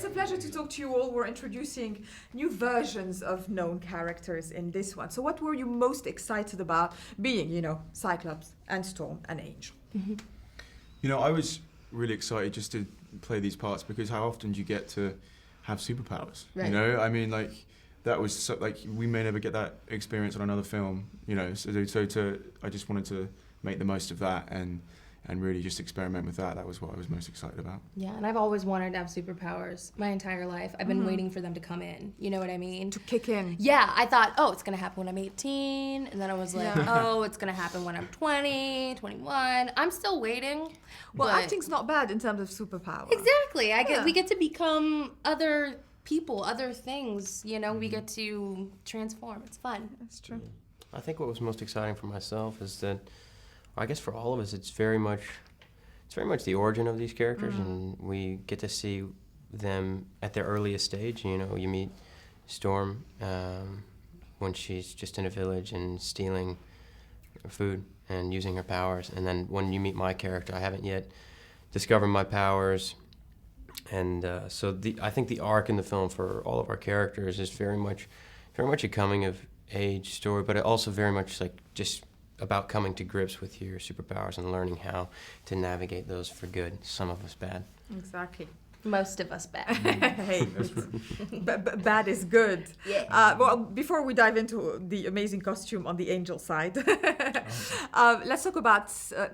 it's a pleasure to talk to you all. We're introducing new versions of known characters in this one. So what were you most excited about being, Cyclops and Storm and Angel? Mm-hmm. I was really excited just to play these parts because how often do you get to have superpowers? Right. I mean, that was we may never get that experience on another film. I just wanted to make the most of that and really just experiment with that. That was what I was most excited about. Yeah, and I've always wanted to have superpowers my entire life. I've been waiting for them to come in. You know what I mean? To kick in. Yeah, I thought, it's going to happen when I'm 18. And then I was like, it's going to happen when I'm 20, 21. I'm still waiting. Well, acting's not bad in terms of superpower. Exactly. We get to become other people, other things. We get to transform. It's fun. That's true. I think what was most exciting for myself is that, I guess for all of us, it's very much the origin of these characters, and we get to see them at their earliest stage. You meet Storm when she's just in a village and stealing food and using her powers, and then when you meet my character, I haven't yet discovered my powers, and so I think the arc in the film for all of our characters is very much a coming of age story, but it also very much just about coming to grips with your superpowers and learning how to navigate those for good. Some of us bad. Exactly. Most of us bad. Hey, bad is good. Yeah. Well, before we dive into the amazing costume on the angel side, let's talk about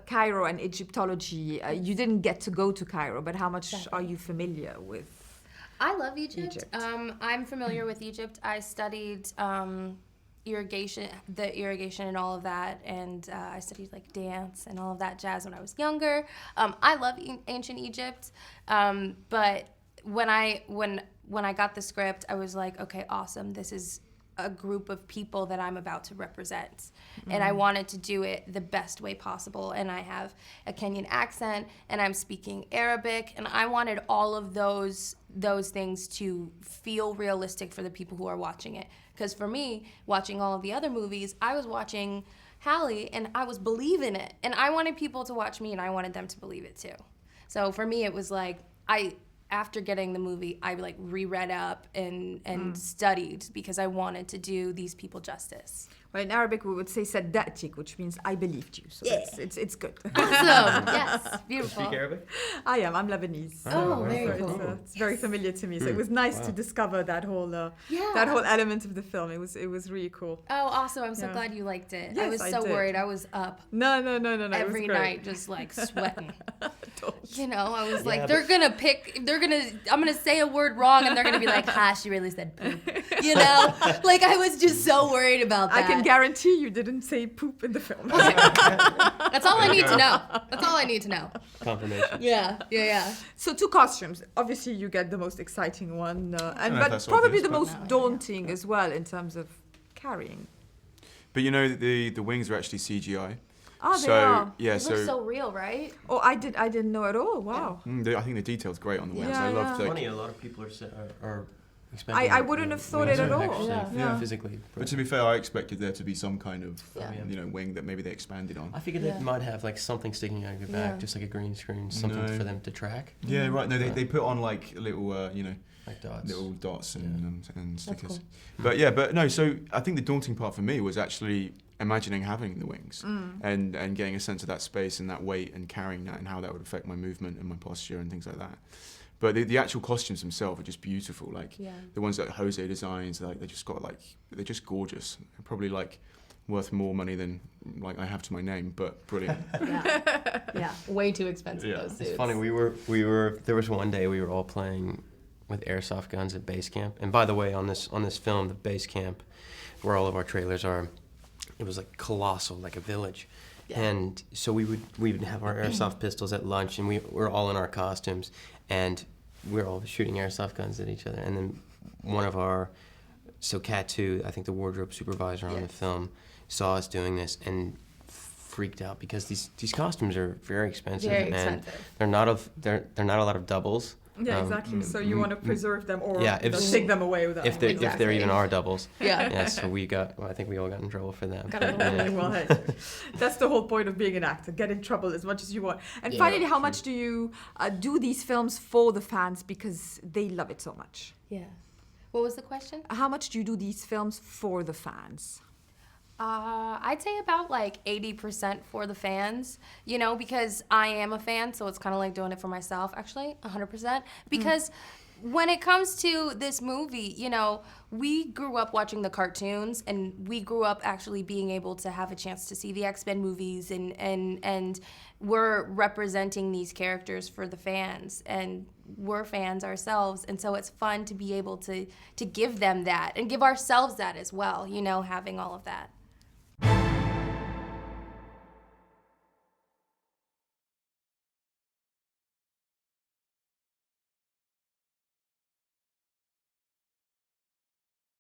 Cairo and Egyptology. You didn't get to go to Cairo, but how much are you familiar with? I love Egypt. I'm familiar with Egypt. I studied irrigation and all of that, and I studied dance and all of that jazz when I was younger. I love ancient Egypt, but when I got the script, I was like, okay, awesome. This is a group of people that I'm about to represent, and I wanted to do it the best way possible. And I have a Kenyan accent, and I'm speaking Arabic, and I wanted all of those things to feel realistic for the people who are watching it. Because for me, watching all of the other movies, I was watching Hallie, and I was believing it, and I wanted people to watch me, and I wanted them to believe it too. So for me, it was after getting the movie, I reread up and studied because I wanted to do these people justice. Well, in Arabic we would say "Saddaqtik," which means I believed you. So it's good. Awesome. Yes. Beautiful. You speak Arabic? I'm Lebanese. Oh, very cool. It's very familiar to me. So it was nice to discover that whole element of the film. It was really cool. Oh, awesome. I'm so glad you liked it. Yes, I was so worried. I was up. No. Every night just sweating. I was like, Don't. I'm gonna say a word wrong and they're gonna be like, she really said poop. I was just so worried about that. I can guarantee you didn't say poop in the film. That's all I need to know. Confirmation. Yeah. So 2 costumes. Obviously, you get the most exciting one, but probably the most daunting as well in terms of carrying. But the wings are actually CGI. Oh, they are. Yeah, It looks so real, right? Oh, I didn't know at all. Wow. I think the detail's great on the wings. Yeah, I love It's funny, a lot of people are expecting. I wouldn't have thought it at all. Actually, physically. But to be fair, I expected there to be some kind of wing that maybe they expanded on. I figured they might have something sticking out of your back, just like a green screen, something for them to track. Yeah, right. No, they put on little dots. little dots and stickers. Cool. But no. So I think the daunting part for me was actually imagining having the wings and getting a sense of that space and that weight and carrying that and how that would affect my movement and my posture and things like that. But the actual costumes themselves are just beautiful. The ones that Jose designs, they just got they're just gorgeous. Probably worth more money than I have to my name, but brilliant. Yeah. Way too expensive those suits. It's funny. We were. There was one day we were all playing with airsoft guns at base camp. And by the way, on this film, the base camp, where all of our trailers are, it was colossal, like a village. Yeah. And so we would have our airsoft pistols at lunch, and we're all in our costumes, and we're all shooting airsoft guns at each other. And then one of our, Cat 2, I think the wardrobe supervisor on the film, saw us doing this and freaked out because these costumes are very expensive. Very expensive. And they're not a lot of doubles. Yeah, exactly. So you want to preserve them or take them away with them. If there even are doubles. Yeah. Yeah, so I think we all got in trouble for that. Well, hey, that's the whole point of being an actor. Get in trouble as much as you want. And finally, how much do you do these films for the fans because they love it so much? Yeah. What was the question? How much do you do these films for the fans? I'd say about like 80% for the fans, you know, because I am a fan, so it's kind of like doing it for myself, actually, 100%. Because when it comes to this movie, you know, we grew up watching the cartoons, and we grew up actually being able to have a chance to see the X-Men movies, and we're representing these characters for the fans, and we're fans ourselves, and so it's fun to be able to give them that and give ourselves that as well, you know, having all of that.